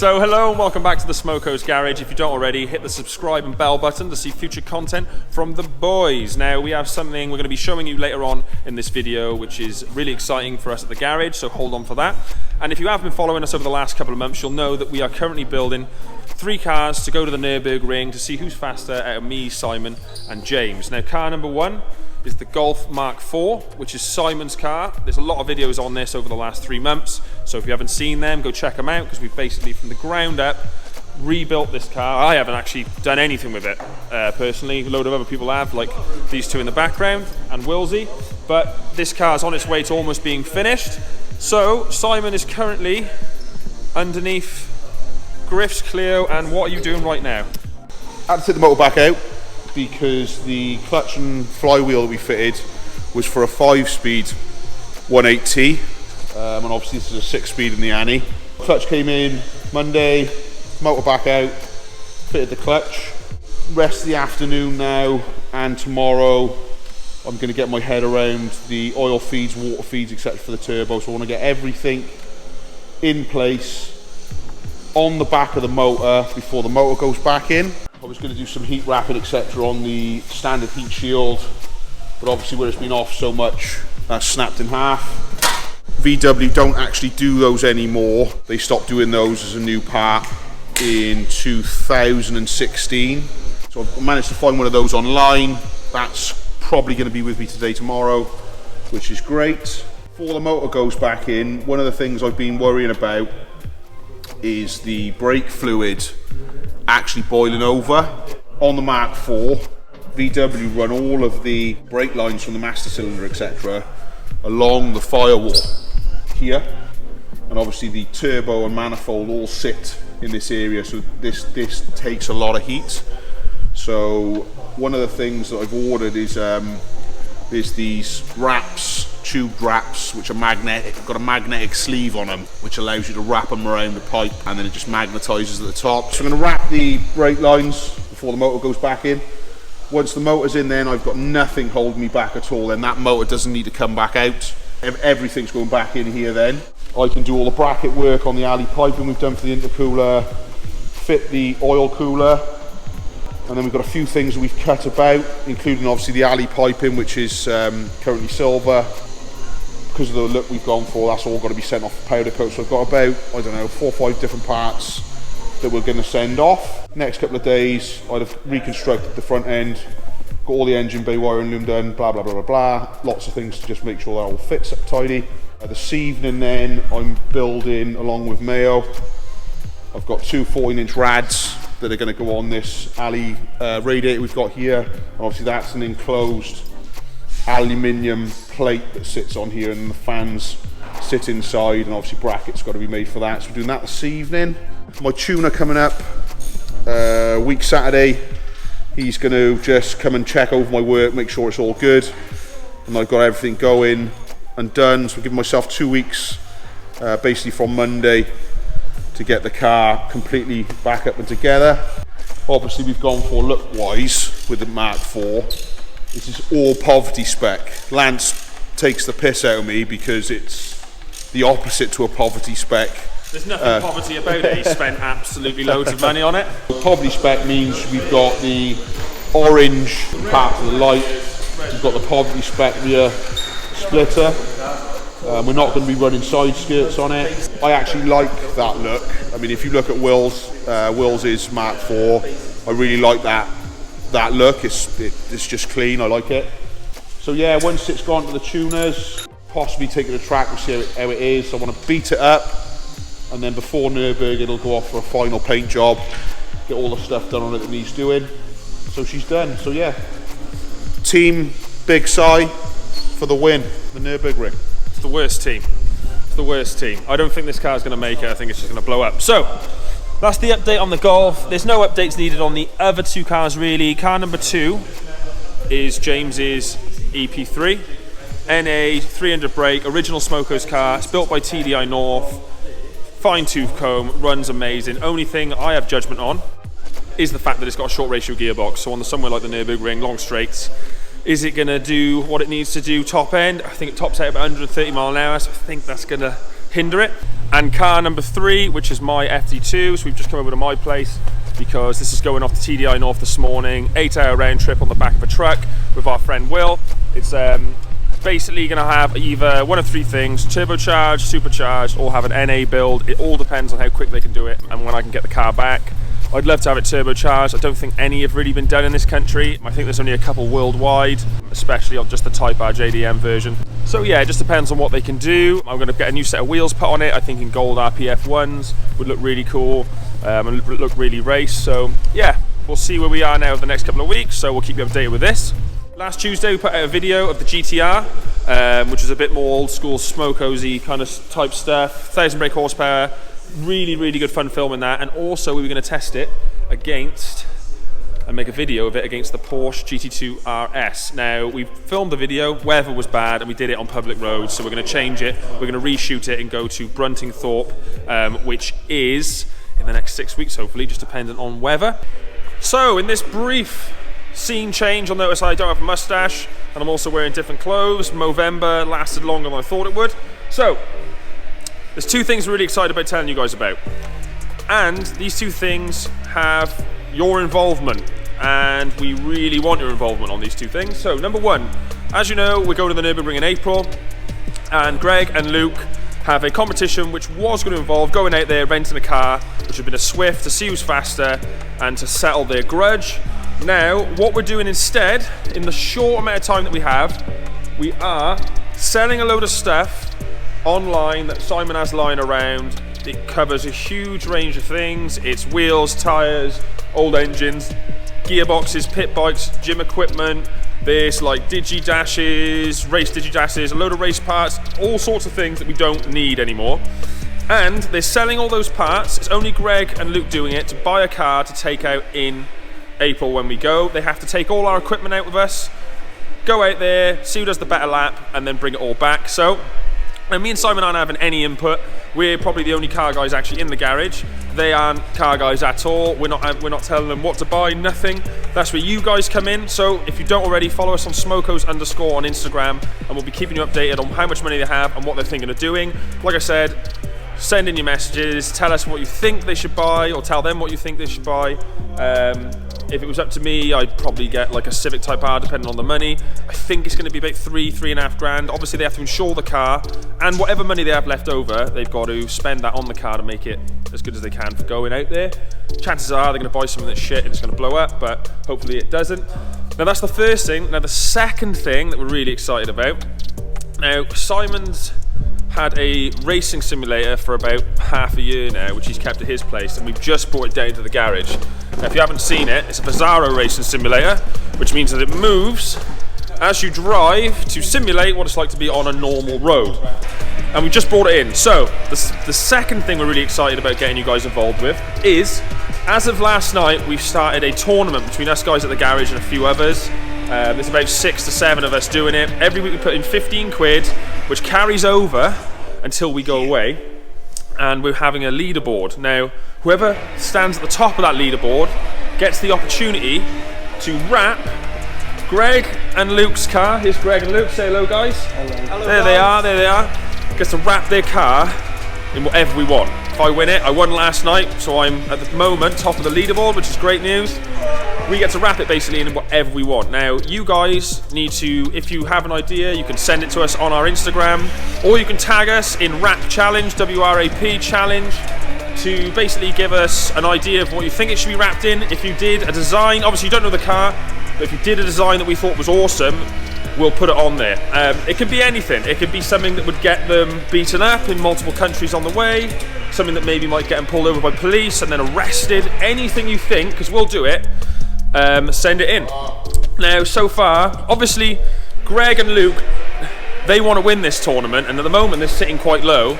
So hello and welcome back to the SmokeHoes Garage. If you don't already, hit the subscribe and bell button to see future content from the boys. Now we have something we're going to be showing you later on in this video which is really exciting for us at the garage, so hold on for that. And if you have been following us over the last couple of months, you'll know that we are currently building 3 cars to go to the Nurburgring to see who's faster out of me, Simon and James. Now car number 1 is the Golf Mark IV, which is Simon's car. There's a lot of videos on this over the last 3 months, so if you haven't seen them, go check them out, because we've basically from the ground up rebuilt this car. I haven't actually done anything with it personally. A load of other people have, like these two in the background and Wilsey, but this car's on its way to almost being finished. So Simon is currently underneath Griff's Clio, and what are you doing right now? I had to take the motor back out because the clutch and flywheel that we fitted was for a 5-speed 180, and obviously this is a 6-speed in the Annie. Clutch came in Monday, motor back out, fitted the clutch. Rest of the afternoon now and tomorrow I'm going to get my head around the oil feeds, water feeds, etc. for the turbo. So I want to get everything in place on the back of the motor before the motor goes back in. I was going to do some heat wrapping, etc. on the standard heat shield, but obviously where it's been off so much, that's snapped in half. VW don't actually do those anymore. They stopped doing those as a new part in 2016. So I've managed to find one of those online. That's probably going to be with me today, tomorrow, which is great. Before the motor goes back in, one of the things I've been worrying about is the brake fluid actually boiling over. On the Mark IV, VW run all of the brake lines from the master cylinder, etc. along the firewall here, and obviously the turbo and manifold all sit in this area, so this takes a lot of heat. So one of the things that I've ordered is these wraps, tube wraps, which are magnetic, got a magnetic sleeve on them, which allows you to wrap them around the pipe, and then it just magnetizes at the top. So I'm going to wrap the brake lines before the motor goes back in. Once the motor's in, then I've got nothing holding me back at all, then that motor doesn't need to come back out. Everything's going back in here then. I can do all the bracket work on the alley piping we've done for the intercooler, fit the oil cooler, and then we've got a few things that we've cut about, including obviously the alley piping, which is currently silver. Because of the look we've gone for, that's all got to be sent off for powder coat. So I've got about, I don't know, 4 or 5 different parts that we're going to send off. Next couple of days, I'd have reconstructed the front end, got all the engine bay wiring loom done, blah, blah, blah, blah, blah. Lots of things to just make sure that all fits up tidy. This evening then, I'm building, along with Mayo, I've got 2 14-inch rads that are going to go on this alley radiator we've got here. And obviously that's an enclosed aluminium plate that sits on here, and the fans sit inside, and obviously brackets got to be made for that. So we're doing that this evening. My tuner coming up week Saturday. He's going to just come and check over my work, make sure it's all good, and I've got everything going and done. So I'm giving myself 2 weeks basically from Monday to get the car completely back up and together. Obviously we've gone for look wise with the Mark IV. This is all poverty spec. Lance takes the piss out of me because it's the opposite to a poverty spec. There's nothing poverty about it. He spent absolutely loads of money on it. Poverty spec means we've got the orange part of the light, we've got the poverty spec rear splitter. We're not going to be running side skirts on it. I actually like that look. I mean, if you look at Will's Mark IV, I really like that look. It's just clean. I like it. So yeah, once it's gone to the tuners, possibly take it to track and see how it is. I want to beat it up, and then before Nurburgring it'll go off for a final paint job, get all the stuff done on it that needs doing. So she's done. So yeah, team Big Si for the win, the Nurburgring. It's the worst team. It's the worst team. I don't think this car's going to make it. I think it's just going to blow up. So that's the update on the Golf. There's no updates needed on the other 2 cars really. Car number 2 is James's EP3. NA 300 brake, original SmokeHoes car. It's built by TDI North. Fine tooth comb, runs amazing. Only thing I have judgment on is the fact that it's got a short ratio gearbox. So on somewhere like the Nurburgring, long straights, is it going to do what it needs to do top end? I think it tops out about 130 mile an hour, so I think that's going to hinder it. And car number 3, which is my FD2. So we've just come over to my place because this is going off to TDI North this morning. 8-hour round trip on the back of a truck with our friend Will. It's basically going to have either one of 3 things: turbocharged, supercharged, or have an NA build. It all depends on how quick they can do it and when I can get the car back. I'd love to have it turbocharged. I don't think any have really been done in this country. I think there's only a couple worldwide, especially on just the Type R JDM version. So yeah, it just depends on what they can do. I'm going to get a new set of wheels put on it. I think in gold RPF ones would look really cool and look really race. So yeah, we'll see where we are now the next couple of weeks. So we'll keep you updated with this. Last Tuesday we put out a video of the GTR, which is a bit more old school SmokeHoes kind of type stuff. 1,000 brake horsepower. Really good fun filming that. And also we were going to test it against and make a video of it against the Porsche GT2 RS. Now, we filmed the video, weather was bad, and we did it on public roads, so we're going to change it. We're going to reshoot it and go to Bruntingthorpe, which is in the next 6 weeks, hopefully, just dependent on weather. So, in this brief scene change, you'll notice I don't have a mustache, and I'm also wearing different clothes. Movember lasted longer than I thought it would. So, there's 2 things we're really excited about telling you guys about. And these 2 things have your involvement, and we really want your involvement on these 2 things. So number 1, as you know, we're going to the Nurburgring in April, and Greg and Luke have a competition which was going to involve going out there, renting a car, which had been a Swift, to see who's faster and to settle their grudge. Now, what we're doing instead, in the short amount of time that we are selling a load of stuff online that Simon has lying around. It covers a huge range of things. It's wheels, tyres, old engines, gearboxes, pit bikes, gym equipment. There's like digi-dashes, race digi-dashes, a load of race parts, all sorts of things that we don't need anymore. And they're selling all those parts. It's only Greg and Luke doing it to buy a car to take out in April when we go. They have to take all our equipment out with us, go out there, see who does the better lap, and then bring it all back. So, and me and Simon aren't having any input. We're probably the only car guys actually in the garage. They aren't car guys at all. We're not telling them what to buy, nothing. That's where you guys come in. So if you don't already, follow us on SmokeHoes_ on Instagram, and we'll be keeping you updated on how much money they have and what they're thinking of doing. Like I said, send in your messages, tell us what you think they should buy, or tell them what you think they should buy. If it was up to me, I'd probably get like a Civic Type R, depending on the money. I think it's going to be about $3.5 grand. Obviously, they have to insure the car, and whatever money they have left over, they've got to spend that on the car to make it as good as they can for going out there. Chances are they're going to buy something that's shit and it's going to blow up, but hopefully it doesn't. Now, that's the first thing. Now, the second thing that we're really excited about. Now, Simon's had a racing simulator for about half a year now, which he's kept at his place, and we've just brought it down to the garage. Now, if you haven't seen it, it's a Bizarro racing simulator, which means that it moves as you drive to simulate what it's like to be on a normal road. And we just brought it in. So, the second thing we're really excited about getting you guys involved with is, as of last night, we've started a tournament between us guys at the garage and a few others. There's about 6 to 7 of us doing it. Every week we put in 15 quid, which carries over until we go away, and we're having a leaderboard. Now, whoever stands at the top of that leaderboard gets the opportunity to wrap Greg and Luke's car. Here's Greg and Luke. Say hello, guys. Hello. There they are. Gets to wrap their car in whatever we want. If I win it, I won last night, so I'm at the moment top of the leaderboard, which is great news. We get to wrap it basically in whatever we want. Now, you guys need to, if you have an idea, you can send it to us on our Instagram, or you can tag us in Wrap Challenge, WRAP Challenge, to basically give us an idea of what you think it should be wrapped in. If you did a design, obviously you don't know the car, but if you did a design that we thought was awesome, we'll put it on there. It could be anything. It could be something that would get them beaten up in multiple countries on the way, something that maybe might get them pulled over by police and then arrested. Anything you think, because we'll do it, send it in. Now, so far, obviously, Greg and Luke, they want to win this tournament, and at the moment they're sitting quite low,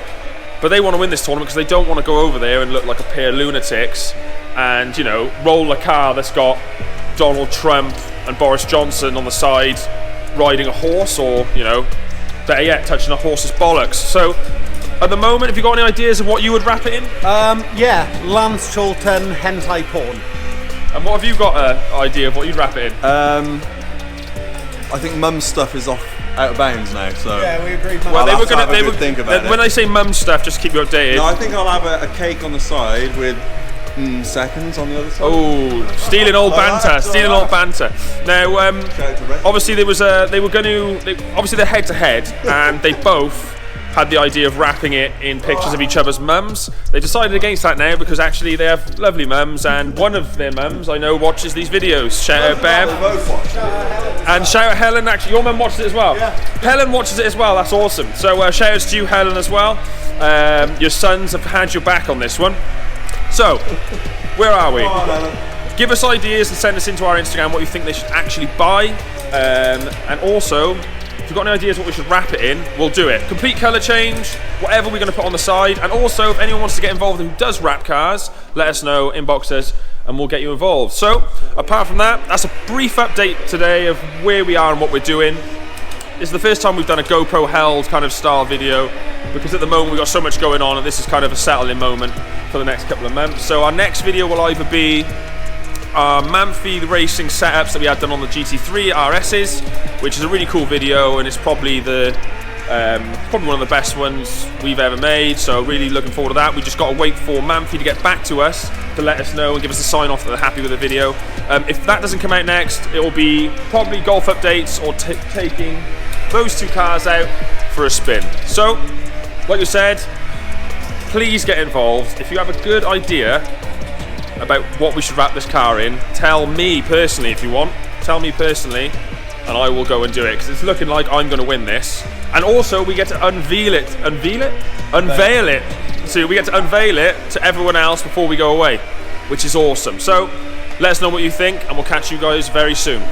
but they want to win this tournament because they don't want to go over there and look like a pair of lunatics and, you know, roll a car that's got Donald Trump and Boris Johnson on the side riding a horse, or, you know, better yet, touching a horse's bollocks. So, at the moment, have you got any ideas of what you would wrap it in? Yeah, Lance Chilton, hentai porn. And what have you got an idea of what you'd wrap it in? I I think Mum's stuff is out of bounds now. So Yeah, we agreed. Well, I'll have to have a good think about it. When I say mum stuff, just keep you updated. No, I think I'll have a cake on the side with seconds on the other side. Oh, stealing old banter, stealing old banter. Now, obviously they were going to, obviously they're head to head, and they both had the idea of wrapping it in pictures of each other's mums. They decided against that now because actually they have lovely mums, and one of their mums I know watches these videos. Shout out Bev. And shout out Helen. Actually, your mum watches it as well. Yeah. Helen watches it as well. That's awesome. So shout outs to you, Helen, as well. Your sons have had your back on this one. So, where are we? Give us ideas and send us into our Instagram what you think they should actually buy. And also, if you've got any ideas what we should wrap it in, we'll do it. Complete colour change, whatever we're going to put on the side. And also, if anyone wants to get involved who does wrap cars, let us know, inbox us, and we'll get you involved. So, apart from that, that's a brief update today of where we are and what we're doing. This is the first time we've done a GoPro held kind of style video, because at the moment we've got so much going on and this is kind of a settling moment for the next couple of months. So our next video will either be our Manfie racing setups that we had done on the GT3 RSs, which is a really cool video, and it's probably probably one of the best ones we've ever made, so really looking forward to that. We just got to wait for Manfie to get back to us to let us know and give us a sign off that they're happy with the video. If that doesn't come out next, it will be probably golf updates or taking those two cars out for a spin. So, like you said, please get involved. If you have a good idea about what we should wrap this car in, tell me personally if you want. Tell me personally, and I will go and do it, because it's looking like I'm going to win this. And also, we get to unveil it. Unveil it. So we get to unveil it to everyone else before we go away, which is awesome. So, let us know what you think, and we'll catch you guys very soon.